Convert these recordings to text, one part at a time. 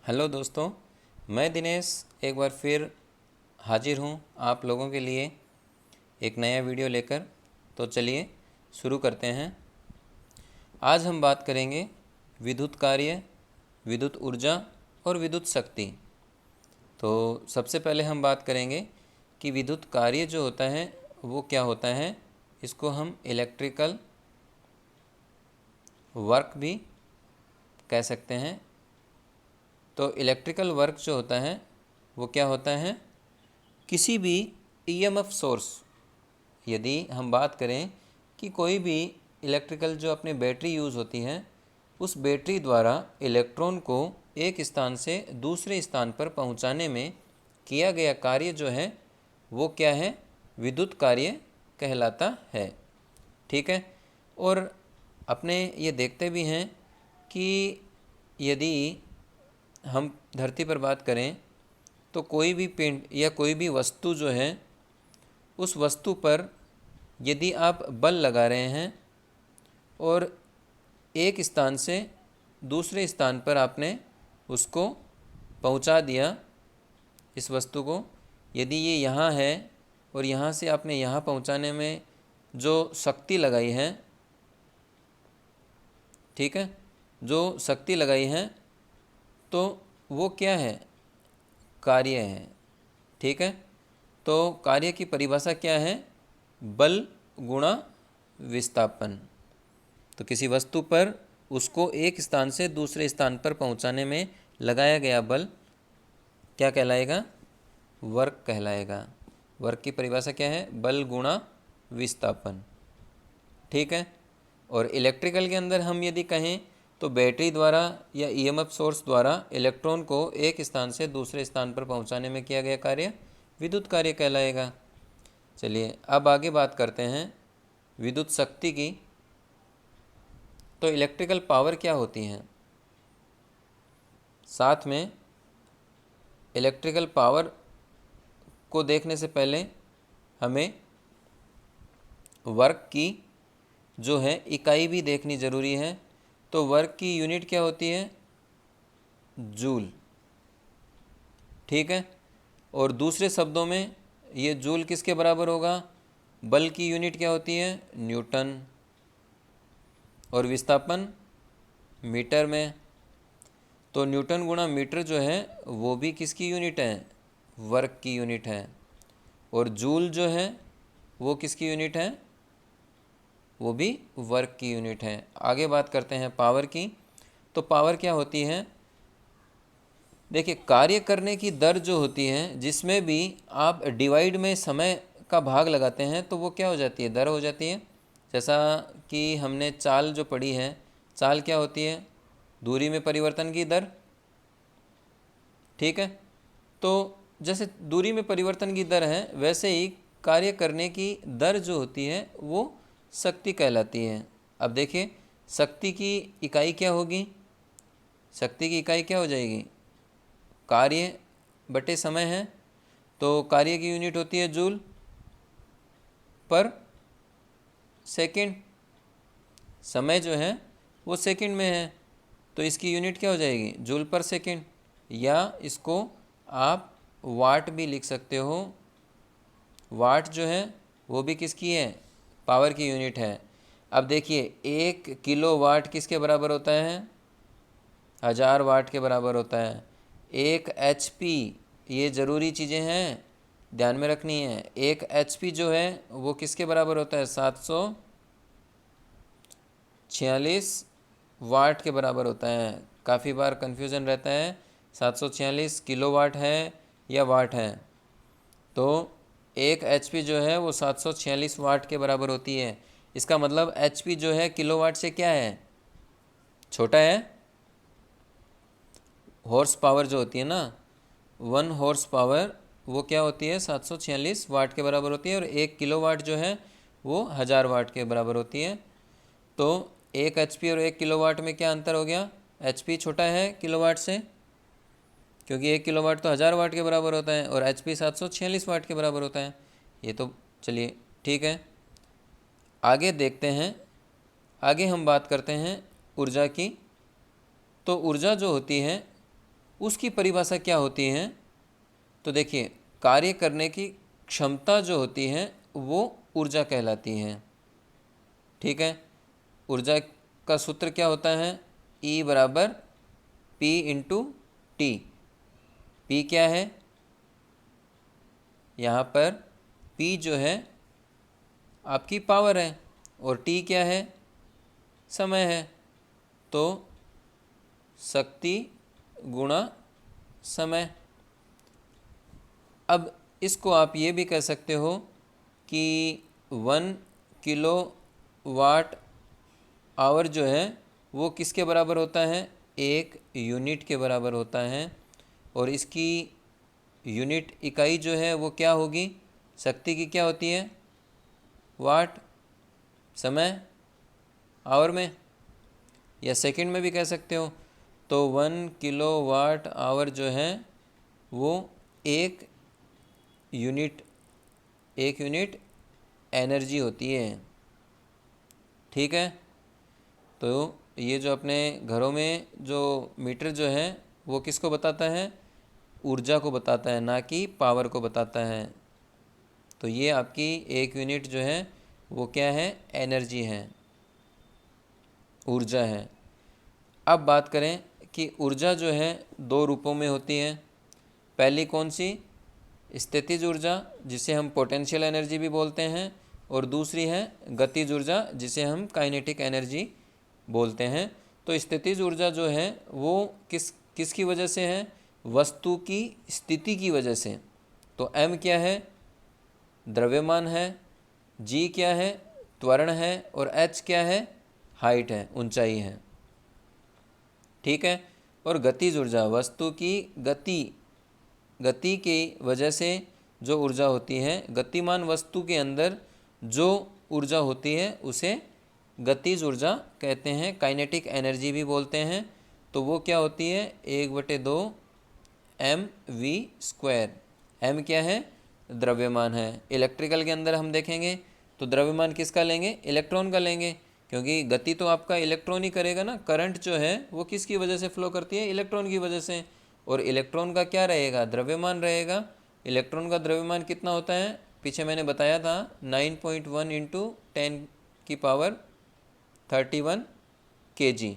Hello दोस्तों, मैं दिनेश एक बार फिर हाजिर हूँ आप लोगों के लिए एक नया वीडियो लेकर। तो चलिए शुरू करते हैं। आज हम बात करेंगे विद्युत कार्य, विद्युत ऊर्जा और विद्युत शक्ति। तो सबसे पहले हम बात करेंगे कि विद्युत कार्य जो होता है वो क्या होता है। इसको हम इलेक्ट्रिकल वर्क भी कह सकते हैं। तो इलेक्ट्रिकल वर्क जो होता है वो क्या होता है, किसी भी ईएमएफ सोर्स, यदि हम बात करें कि कोई भी इलेक्ट्रिकल जो अपने बैटरी यूज़ होती है, उस बैटरी द्वारा इलेक्ट्रॉन को एक स्थान से दूसरे स्थान पर पहुंचाने में किया गया कार्य जो है वो क्या है, विद्युत कार्य कहलाता है। ठीक है। और अपने ये देखते भी हैं कि यदि हम धरती पर बात करें तो कोई भी पिंड या कोई भी वस्तु जो है, उस वस्तु पर यदि आप बल लगा रहे हैं और एक स्थान से दूसरे स्थान पर आपने उसको पहुंचा दिया, इस वस्तु को, यदि ये यहाँ है और यहाँ से आपने यहाँ पहुंचाने में जो शक्ति लगाई है, ठीक है, जो शक्ति लगाई है, तो वो क्या है, कार्य है। ठीक है। तो कार्य की परिभाषा क्या है, बल गुणा विस्थापन। तो किसी वस्तु पर उसको एक स्थान से दूसरे स्थान पर पहुंचाने में लगाया गया बल क्या कहलाएगा, वर्क कहलाएगा। वर्क की परिभाषा क्या है, बल गुणा विस्थापन। ठीक है। और इलेक्ट्रिकल के अंदर हम यदि कहें तो बैटरी द्वारा या ईएमएफ सोर्स द्वारा इलेक्ट्रॉन को एक स्थान से दूसरे स्थान पर पहुंचाने में किया गया कार्य विद्युत कार्य कहलाएगा। चलिए अब आगे बात करते हैं विद्युत शक्ति की। तो इलेक्ट्रिकल पावर क्या होती है, साथ में इलेक्ट्रिकल पावर को देखने से पहले हमें वर्क की जो है इकाई भी देखनी ज़रूरी है। तो वर्क की यूनिट क्या होती है, जूल। ठीक है। और दूसरे शब्दों में ये जूल किसके बराबर होगा, बल की यूनिट क्या होती है, न्यूटन। और विस्थापन मीटर में। तो न्यूटन गुणा मीटर जो है वो भी किसकी यूनिट है, वर्क की यूनिट है। और जूल जो है वो किसकी यूनिट है, वो भी वर्क की यूनिट है। आगे बात करते हैं पावर की। तो पावर क्या होती है, देखिए कार्य करने की दर जो होती है, जिसमें भी आप डिवाइड में समय का भाग लगाते हैं तो वो क्या हो जाती है, दर हो जाती है। जैसा कि हमने चाल जो पढ़ी है, चाल क्या होती है, दूरी में परिवर्तन की दर। ठीक है। तो जैसे दूरी में परिवर्तन की दर है, वैसे ही कार्य करने की दर जो होती है वो शक्ति कहलाती है। अब देखिए शक्ति की इकाई क्या होगी, शक्ति की इकाई क्या हो जाएगी, कार्य बटे समय है। तो कार्य की यूनिट होती है जूल पर सेकंड। समय जो है वो सेकंड में है, तो इसकी यूनिट क्या हो जाएगी, जूल पर सेकंड। या इसको आप वाट भी लिख सकते हो। वाट जो है वो भी किसकी है, पावर की यूनिट है। अब देखिए 1 किलो वाट किसके बराबर होता है, 1000 वाट के बराबर होता है। 1 HP, ये ज़रूरी चीज़ें हैं, ध्यान में रखनी है। 1 HP जो है वो किसके बराबर होता है, 746 वाट के बराबर होता है। काफ़ी बार कन्फ्यूज़न रहता है 746 किलोवाट है या वाट है। तो 1 HP जो है वो 746 वाट के बराबर होती है। इसका मतलब HP जो है किलोवाट से क्या है, छोटा है। हॉर्स पावर जो होती है ना, 1 हॉर्स पावर वो क्या होती है, 746 वाट के बराबर होती है। और 1 किलोवाट जो है वो 1000 वाट के बराबर होती है। तो 1 HP और 1 किलोवाट में क्या अंतर हो गया, HP छोटा है किलोवाट से, क्योंकि 1 किलोवाट तो 1000 वाट के बराबर होता है और HP 746 वाट के बराबर होता है। ये तो चलिए ठीक है। आगे देखते हैं, आगे हम बात करते हैं ऊर्जा की। तो ऊर्जा जो होती है उसकी परिभाषा क्या होती है? तो देखिए, कार्य करने की क्षमता जो होती है वो ऊर्जा कहलाती है। ठीक है, ऊर्जा का सूत्र क्या होता है? E बराबर P इंटू टी। P क्या है? यहाँ पर P जो है आपकी पावर है और T क्या है? समय है। तो शक्ति गुणा समय। अब इसको आप ये भी कह सकते हो कि 1 किलो वाट आवर जो है वो किसके बराबर होता है? 1 यूनिट के बराबर होता है। और इसकी यूनिट इकाई जो है वो क्या होगी? शक्ति की क्या होती है? वाट। समय आवर में या सेकंड में भी कह सकते हो। तो 1 किलो वाट आवर जो है वो एक यूनिट एनर्जी होती है। ठीक है, तो ये जो अपने घरों में जो मीटर जो है वो किसको बताता है? ऊर्जा को बताता है, ना कि पावर को बताता है। तो ये आपकी एक यूनिट जो है वो क्या है? एनर्जी है, ऊर्जा है। अब बात करें कि ऊर्जा जो है दो रूपों में होती है। पहली कौन सी? स्थितिज ऊर्जा, जिसे हम पोटेंशियल एनर्जी भी बोलते हैं, और दूसरी है गतिज ऊर्जा, जिसे हम काइनेटिक एनर्जी बोलते हैं। तो स्थितिज ऊर्जा जो है वो किसकी वजह से है? वस्तु की स्थिति की वजह से। तो m क्या है? द्रव्यमान है। g क्या है? त्वरण है। और h क्या है? हाइट है, ऊंचाई है। ठीक है, और गतिज ऊर्जा वस्तु की गति की वजह से जो ऊर्जा होती है, गतिमान वस्तु के अंदर जो ऊर्जा होती है उसे गतिज ऊर्जा कहते हैं, काइनेटिक एनर्जी भी बोलते हैं। तो वो क्या होती है? 1/2 mv²। m क्या है? द्रव्यमान है। इलेक्ट्रिकल के अंदर हम देखेंगे तो द्रव्यमान किसका लेंगे? इलेक्ट्रॉन का लेंगे, क्योंकि गति तो आपका इलेक्ट्रॉन ही करेगा ना। करंट जो है वो किसकी वजह से फ्लो करती है? इलेक्ट्रॉन की वजह से। और इलेक्ट्रॉन का क्या रहेगा? द्रव्यमान रहेगा। इलेक्ट्रॉन का द्रव्यमान कितना होता है? पीछे मैंने बताया था 9.1 इंटू 10⁻31 kg।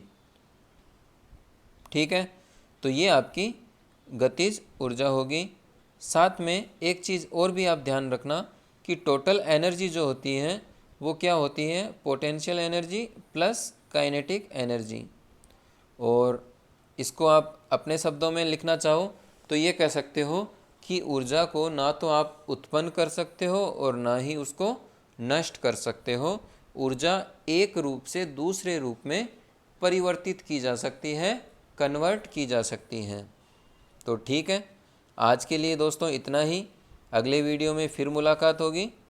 ठीक है, तो ये आपकी गतिज ऊर्जा होगी। साथ में एक चीज़ और भी आप ध्यान रखना कि टोटल एनर्जी जो होती है वो क्या होती है? Potential energy plus kinetic energy. और इसको आप अपने शब्दों में लिखना चाहो तो ये कह सकते हो कि ऊर्जा को ना तो आप उत्पन्न कर सकते हो और ना ही उसको नष्ट कर सकते हो। ऊर्जा एक रूप से दूसरे रूप में परिवर्तित की जा सकती है, कन्वर्ट की जा सकती है। तो ठीक है, आज के लिए दोस्तों इतना ही। अगले वीडियो में फिर मुलाकात होगी।